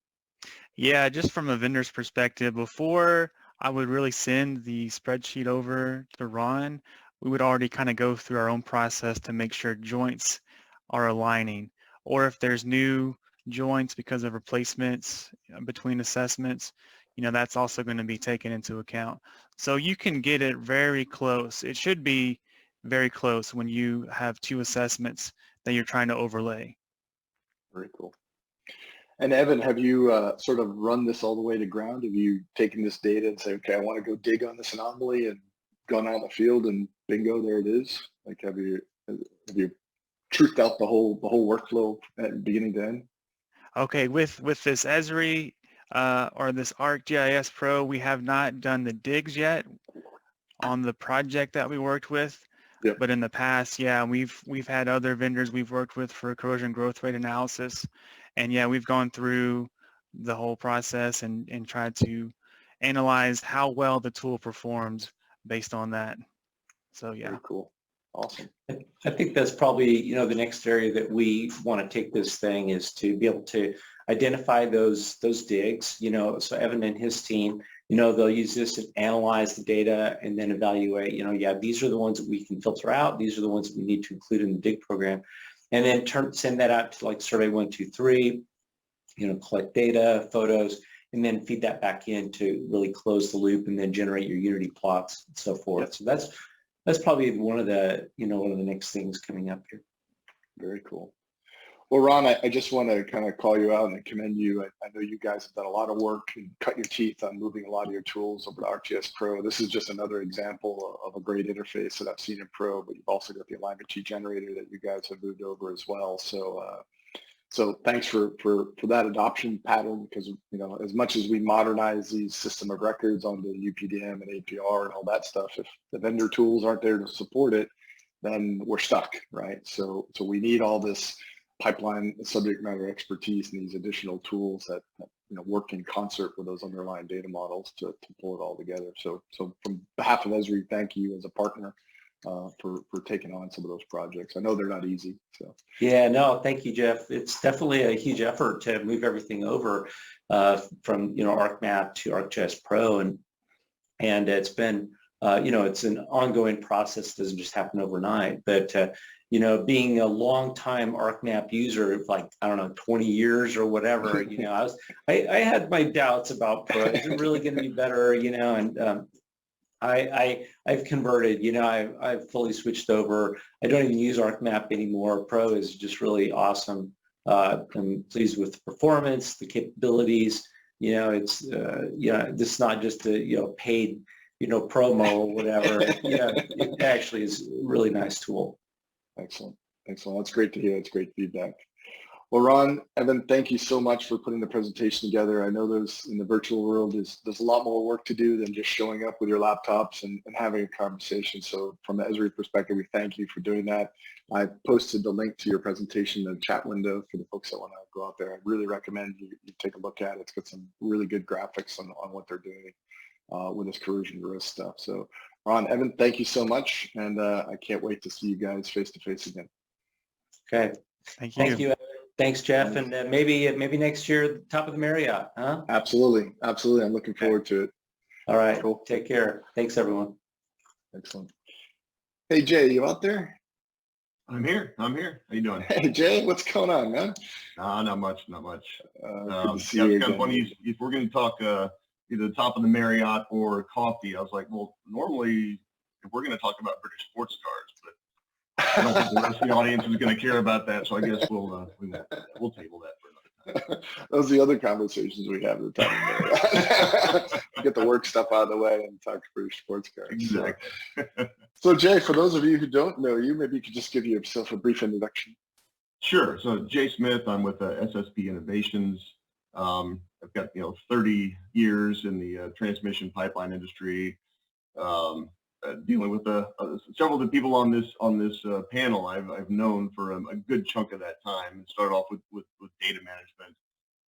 Yeah, just from a vendor's perspective, before I would really send the spreadsheet over to Ron, we would already kind of go through our own process to make sure joints are aligning, or if there's new joints because of replacements between assessments, that's also going to be taken into account. So you can get it very close. It should be very close when you have two assessments that you're trying to overlay. Very cool. And Evan, have you sort of run this all the way to ground? Have you taken this data and say, okay, I want to go dig on this anomaly, and gone out in the field and bingo, there it is? Like, have you truthed out the whole workflow at beginning to end? Okay, with this Esri or this ArcGIS Pro, we have not done the digs yet on the project that we worked with. Yep. But in the past, yeah, we've had other vendors we've worked with for corrosion growth rate analysis. And yeah, we've gone through the whole process and tried to analyze how well the tool performs based on that. So yeah. Very cool. Awesome. I think that's probably, the next area that we want to take this thing is to be able to identify those digs, so Evan and his team, they'll use this to analyze the data and then evaluate, yeah, these are the ones that we can filter out. These are the ones that we need to include in the dig program. And then send that out to like survey 1, 2, 3, collect data, photos, and then feed that back in to really close the loop and then generate your Unity plots and so forth. Yep. So that's probably one of the next things coming up here. Very cool. Well, Ron, I just want to kind of call you out and commend you. I know you guys have done a lot of work and cut your teeth on moving a lot of your tools over to ArcGIS Pro. This is just another example of a great interface that I've seen in Pro, but you've also got the alignment G generator that you guys have moved over as well. So thanks for that adoption pattern, because as much as we modernize these system of records onto UPDM and APR and all that stuff, if the vendor tools aren't there to support it, then we're stuck, right? So we need all this pipeline subject matter expertise and these additional tools that work in concert with those underlying data models to pull it all together. So from behalf of Esri, thank you as a partner for taking on some of those projects. I know they're not easy. So yeah, no, thank you, Jeff. It's definitely a huge effort to move everything over from ArcMap to ArcGIS Pro, and it's been it's an ongoing process. It doesn't just happen overnight, but being a long-time ArcMap user, like, I don't know, 20 years or whatever, I had my doubts about Pro. Is it really going to be better? And I've converted. I've fully switched over. I don't even use ArcMap anymore. Pro is just really awesome. I'm pleased with the performance, the capabilities. It's this is not just a paid promo or whatever. It actually is a really nice tool. Excellent. That's great to hear. That's great feedback. Well, Ron, Evan, thank you so much for putting the presentation together. I know there's, in the virtual world, there's a lot more work to do than just showing up with your laptops and having a conversation. So from the Esri perspective, we thank you for doing that. I posted the link to your presentation in the chat window for the folks that want to go out there. I really recommend you take a look at it. It's got some really good graphics on what they're doing with this corrosion risk stuff. So Ron, Evan, thank you so much. And I can't wait to see you guys face to face again. Okay. Thank you. Thanks, Jeff. And maybe next year, top of the Marriott, huh? Absolutely. I'm looking forward to it. All right. Cool. Take care. Thanks, everyone. Excellent. Hey, Jay, you out there? I'm here. How you doing? Hey, Jay, what's going on, man? Not much. Good to see yeah, you it's kind again. of funny. If we're going to talk either the top of the Marriott or coffee, I was like, well, normally if we're going to talk about British sports cars, but I don't think the rest of the audience is going to care about that, so I guess we'll table that for another time. Those are the other conversations we have at the time. Get the work stuff out of the way and talk British sports cars. Exactly. So Jay, for those of you who don't know you, maybe you could just give yourself a brief introduction. Sure. So Jay Smith, I'm with SSP Innovations. I've got 30 years in the transmission pipeline industry. Dealing with several of the people on this panel I've known for a good chunk of that time, and started off with data management,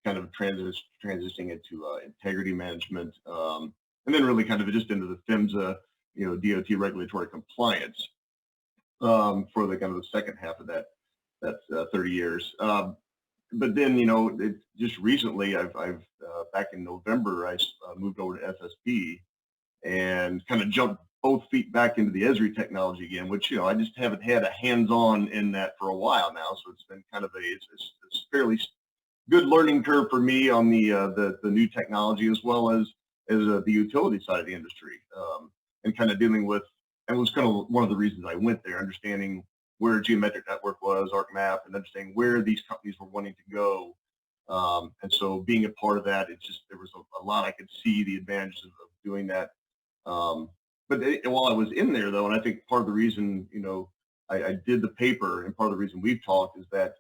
kind of transitioning into integrity management, and then really kind of just into the PHMSA, DOT regulatory compliance for the kind of the second half of that 30 years. But then just recently I've back in November I moved over to SSP and kind of jumped both feet back into the Esri technology again, which, I just haven't had a hands-on in that for a while now. So it's been kind of it's fairly good learning curve for me on the new technology, as well as the utility side of the industry, and kind of dealing with, and was kind of one of the reasons I went there, understanding where geometric network was, ArcMap, and understanding where these companies were wanting to go. And so being a part of that, there was a lot I could see the advantages of doing that. But while I was in there, though, and I think part of the reason, I did the paper, and part of the reason we've talked is that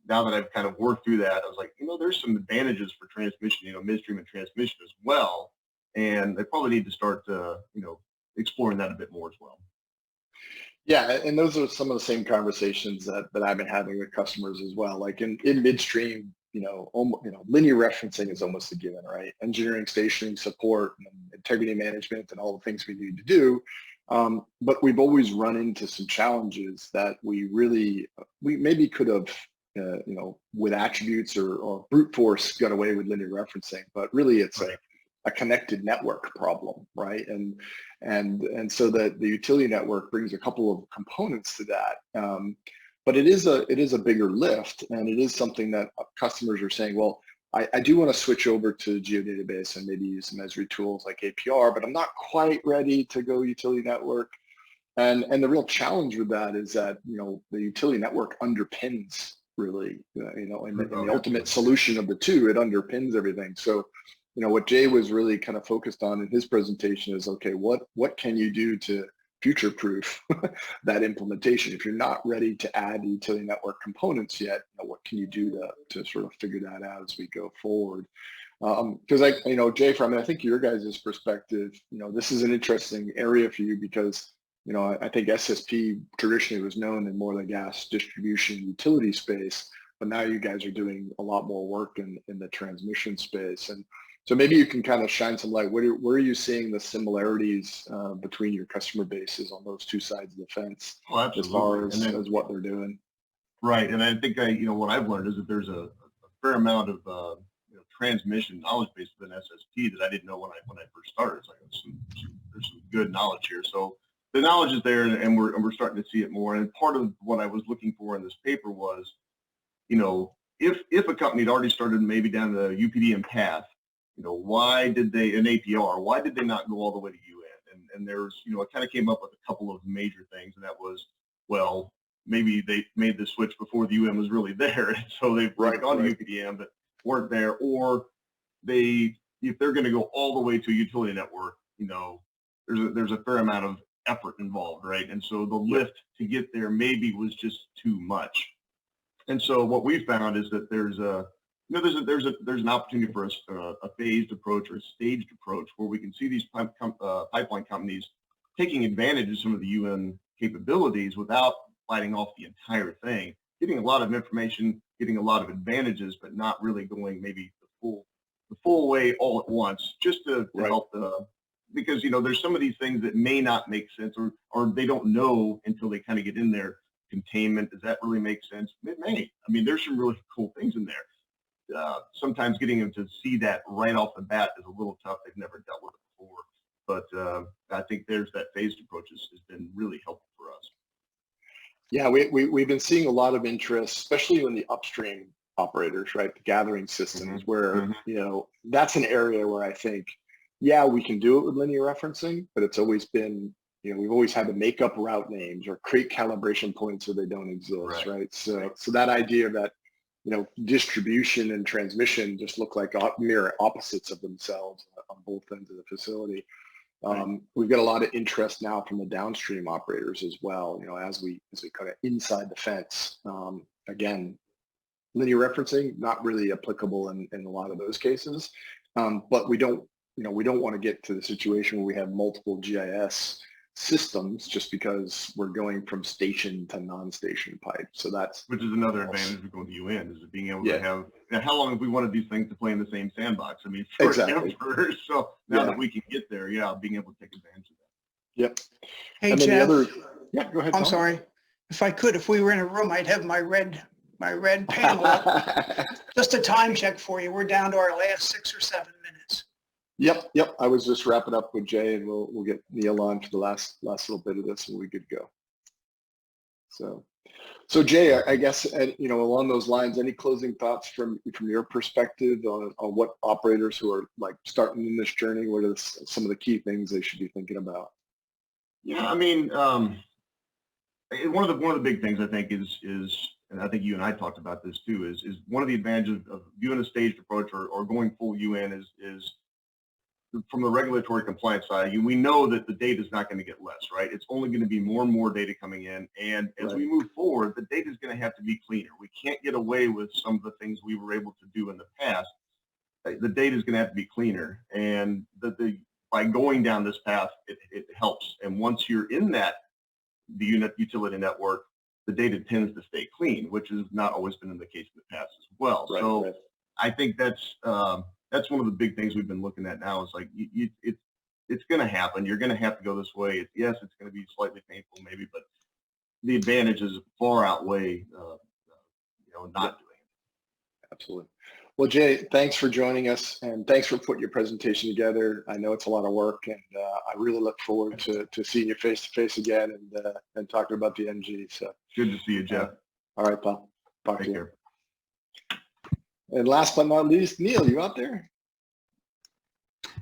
now that I've kind of worked through that, I was like, there's some advantages for transmission, midstream and transmission as well. And I probably need to start, exploring that a bit more as well. Yeah, and those are some of the same conversations that I've been having with customers as well. Like in midstream, linear referencing is almost a given, right? Engineering, stationing, support, and integrity management, and all the things we need to do. But we've always run into some challenges that we maybe could have, with attributes or brute force got away with linear referencing, but really it's a connected network problem, right? And so that the utility network brings a couple of components to that. But it is a bigger lift, and it is something that customers are saying, well, I do want to switch over to geodatabase and maybe use some Esri tools like APR, but I'm not quite ready to go utility network. And the real challenge with that is that, the utility network underpins really, and the ultimate solution of the two. It underpins everything. So, what Jay was really kind of focused on in his presentation is, okay, what can you do to future-proof that implementation? If you're not ready to add utility network components yet, what can you do to sort of figure that out as we go forward? Because Jay, from I think your guys' perspective, this is an interesting area for you because, I think SSP traditionally was known in more the gas distribution utility space, but now you guys are doing a lot more work in the transmission space. And so maybe you can kind of shine some light. Where are you seeing the similarities between your customer bases on those two sides of the fence, as far as what they're doing? Right, and I think what I've learned is that there's a fair amount of transmission knowledge base within SSP that I didn't know when I first started. It's like there's some good knowledge here. So the knowledge is there, and we're starting to see it more. And part of what I was looking for in this paper was, if a company had already started maybe down the UPDM path, why did they, an APR, why did they not go all the way to UN? And there's, it kind of came up with a couple of major things, and that was, well, maybe they made the switch before the UN was really there, and so they've gone to UPDM but weren't there, or if they're going to go all the way to a utility network, there's a fair amount of effort involved, right? And so the lift to get there maybe was just too much. And so what we found is that there's an opportunity for a phased approach or a staged approach where we can see these pipeline companies taking advantage of some of the UN capabilities without fighting off the entire thing, getting a lot of information, getting a lot of advantages, but not really going maybe the full way all at once, just to help because there's some of these things that may not make sense, or they don't know until they kind of get in there. Containment, does that really make sense? It may. I mean, there's some really cool things in there. Sometimes getting them to see that right off the bat is a little tough. They've never dealt with it before. But I think there's that phased approach has been really helpful for us. Yeah, we've been seeing a lot of interest, especially in the upstream operators, right? The gathering systems, where, that's an area where I think, we can do it with linear referencing, but it's always been, we've always had to make up route names or create calibration points so they don't exist, right? So that idea that, distribution and transmission just look like mirror opposites of themselves on both ends of the facility. We've got a lot of interest now from the downstream operators as well, as we kind of inside the fence. Again, linear referencing, not really applicable in a lot of those cases, but we don't want to get to the situation where we have multiple GIS systems just because we're going from station to non-station pipe. So which is another advantage of going to UN, is being able to have, how long have we wanted these things to play in the same sandbox? I mean, forever. So now that we can get there, being able to take advantage of that. Yep. Hey, Jeff. Go ahead. I'm sorry. If we were in a room, I'd have my red panel up. Just a time check for you. We're down to our last 6 or 7 minutes. Yep. I was just wrapping up with Jay, and we'll get Neil on for the last little bit of this, and we could go. So Jay, I guess along those lines, any closing thoughts from your perspective on what operators who are like starting in this journey? What are some of the key things they should be thinking about? Yeah, I mean, one of the big things I think is, and I think you and I talked about this too, is one of the advantages of doing a staged approach or going full UN is from the regulatory compliance side, we know that the data is not going to get less, right? It's only going to be more and more data coming in. And as we move forward, the data is going to have to be cleaner. We can't get away with some of the things we were able to do in the past. The data is going to have to be cleaner. And by going down this path, it helps. And once you're in the utility network, the data tends to stay clean, which has not always been in the case in the past as well. I think that's one of the big things we've been looking at now. Is like it's going to happen. You're going to have to go this way. It's going to be slightly painful, maybe, but the advantages far outweigh not doing it. Absolutely. Well, Jay, thanks for joining us, and thanks for putting your presentation together. I know it's a lot of work, and I really look forward to seeing you face to face again and talking about the NG. So good to see you, Jeff. All right, pal. Talk to you. Care. And last but not least, Neil, you out there?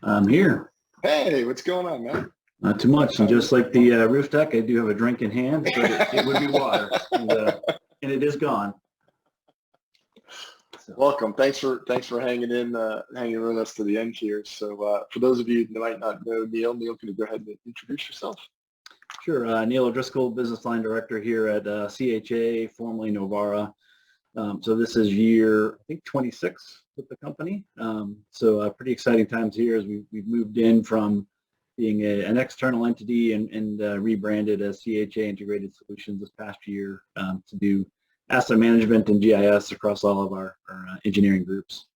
I'm here. Hey, what's going on, man? Not too much. And just like the roof deck, I do have a drink in hand, but it would be water, and it is gone. So. Welcome. Thanks for hanging with us to the end here. So for those of you that might not know Neil, can you go ahead and introduce yourself? Sure. Neil O'Driscoll, Business Line Director here at CHA, formerly Novara. So this is year, I think, 26 with the company. So pretty exciting times here as we've moved in from being an external entity and rebranded as CHA Integrated Solutions this past year to do asset management and GIS across all of our engineering groups.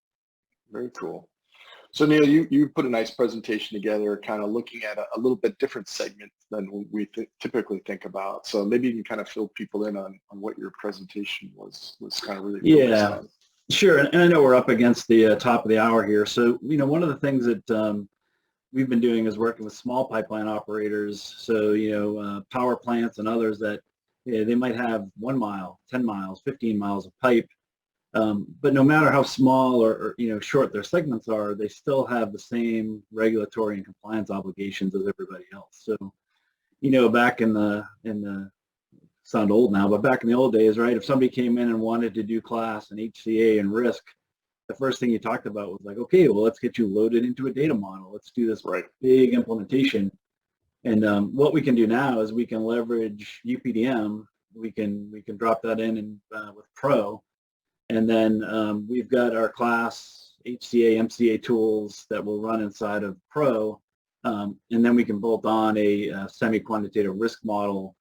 Very cool. So Neil, you put a nice presentation together, kind of looking at a little bit different segment than we typically think about. So maybe you can kind of fill people in on what your presentation was kind of really focused on. Sure. And I know we're up against the top of the hour here. So, one of the things that we've been doing is working with small pipeline operators. So, power plants and others that they might have 1 mile, 10 miles, 15 miles of pipe. But no matter how small or short their segments are, they still have the same regulatory and compliance obligations as everybody else. So, back in the sound old now, but back in the old days, right? If somebody came in and wanted to do class and HCA and risk, the first thing you talked about was like, okay, well, let's get you loaded into a data model. Let's do this big implementation. And what we can do now is we can leverage UPDM. We can drop that in with Pro. And then we've got our class HCA, MCA tools that will run inside of Pro. And then we can bolt on a semi-quantitative risk model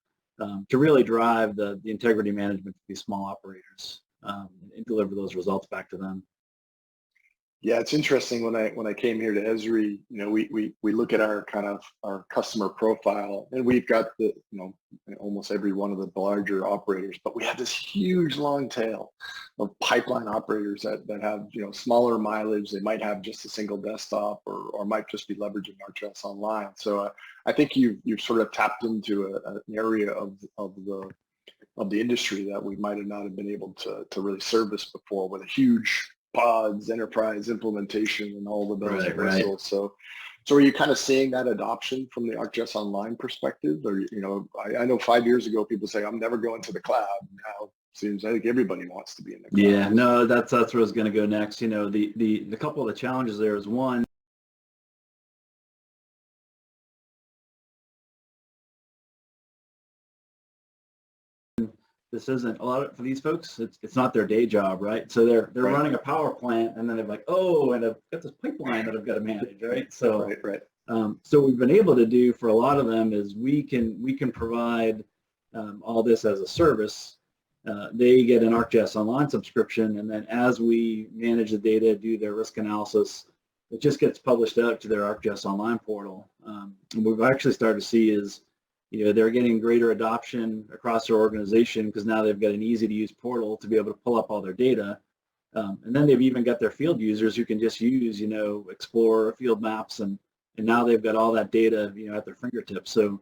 to really drive the integrity management for these small operators and deliver those results back to them. Yeah, it's interesting when I came here to Esri, we look at our customer profile, and we've got almost every one of the larger operators, but we have this huge long tail of pipeline operators that have smaller mileage. They might have just a single desktop or might just be leveraging ArcGIS Online. So I think you've sort of tapped into an area of the industry that we might have not have been able to really service before, with a huge pods, enterprise implementation, and all the bells and whistles. So are you kind of seeing that adoption from the ArcGIS Online perspective? Or I know 5 years ago people say I'm never going to the cloud. Now it seems like everybody wants to be in the cloud. Yeah, no, that's where I was going to go next. The couple of the challenges there is, one, this isn't a lot for these folks. It's not their day job, right? So they're running a power plant, and then they're like, oh, and I've got this pipeline that I've got to manage, right? So so what we've been able to do for a lot of them is we can provide all this as a service. They get an ArcGIS Online subscription, and then as we manage the data, do their risk analysis, it just gets published out to their ArcGIS Online portal. And what we've actually started to see is they're getting greater adoption across their organization because now they've got an easy-to-use portal to be able to pull up all their data. And then they've even got their field users who can just use, Explorer, field maps, and now they've got all that data, at their fingertips. So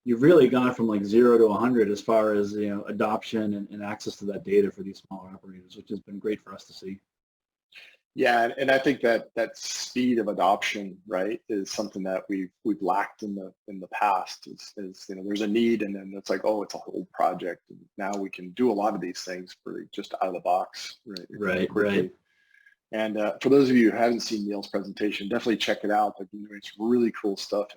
you've really gone from like 0 to 100 as far as, adoption and access to that data for these smaller operators, which has been great for us to see. Yeah, and I think that speed of adoption, right, is something that we've lacked in the past. Is there's a need, and then it's like, oh, it's a whole project, and now we can do a lot of these things for just out of the box, Right. And for those of you who haven't seen Neil's presentation, definitely check it out. It's really cool stuff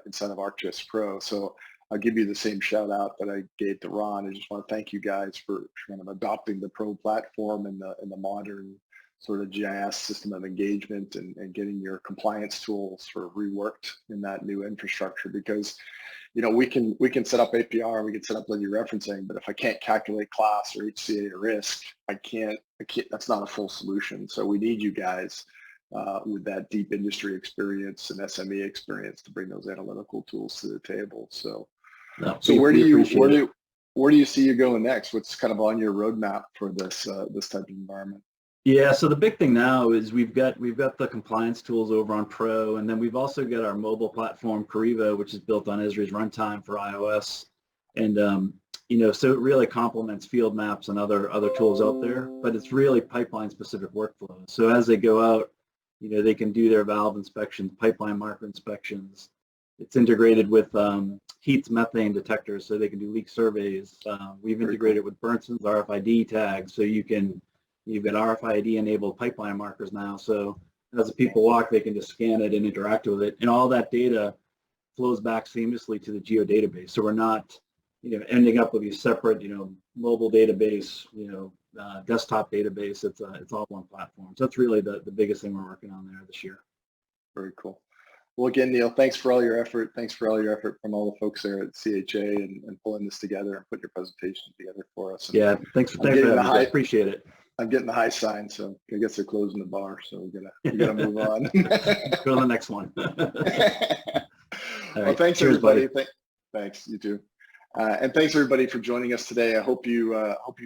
inside of ArcGIS Pro. So I'll give you the same shout out that I gave to Ron. I just want to thank you guys for kind of adopting the Pro platform and the modern sort of GIS system of engagement and getting your compliance tools sort of reworked in that new infrastructure, because we can set up APR, we can set up linear referencing, but if I can't calculate class or HCA or risk, I can't, that's not a full solution. So we need you guys with that deep industry experience and SME experience to bring those analytical tools to the table. So where do you see you going next? What's kind of on your roadmap for this type of environment? Yeah, so the big thing now is we've got the compliance tools over on Pro, and then we've also got our mobile platform, Kariba, which is built on Esri's runtime for iOS. And so it really complements field maps and other tools out there, but it's really pipeline specific workflows. So as they go out, they can do their valve inspections, pipeline marker inspections. It's integrated with Heat's methane detectors, so they can do leak surveys. We've integrated with Bernson's RFID tags, so you can You've got RFID enabled pipeline markers now. So as the people walk, they can just scan it and interact with it. And all that data flows back seamlessly to the geo database. So we're not, ending up with these separate, mobile database, desktop database. It's all one platform. So that's really the biggest thing we're working on there this year. Very cool. Well, again, Neil, thanks for all your effort. Thanks for all your effort from all the folks there at CHA and pulling this together and putting your presentation together for us. And yeah, thanks for having me. I appreciate it. I'm getting the high sign, so I guess they're closing the bar, so we gotta move on. Go to the next one. Well, thanks everybody. Thanks, you too. And thanks everybody for joining us today. I hope you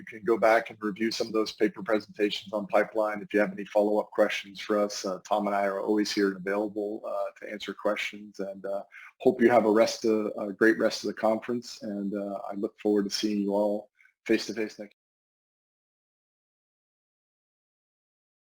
can go back and review some of those paper presentations on pipeline. If you have any follow-up questions for us, Tom and I are always here and available to answer questions. And hope you have a great rest of the conference. And I look forward to seeing you all face to face next.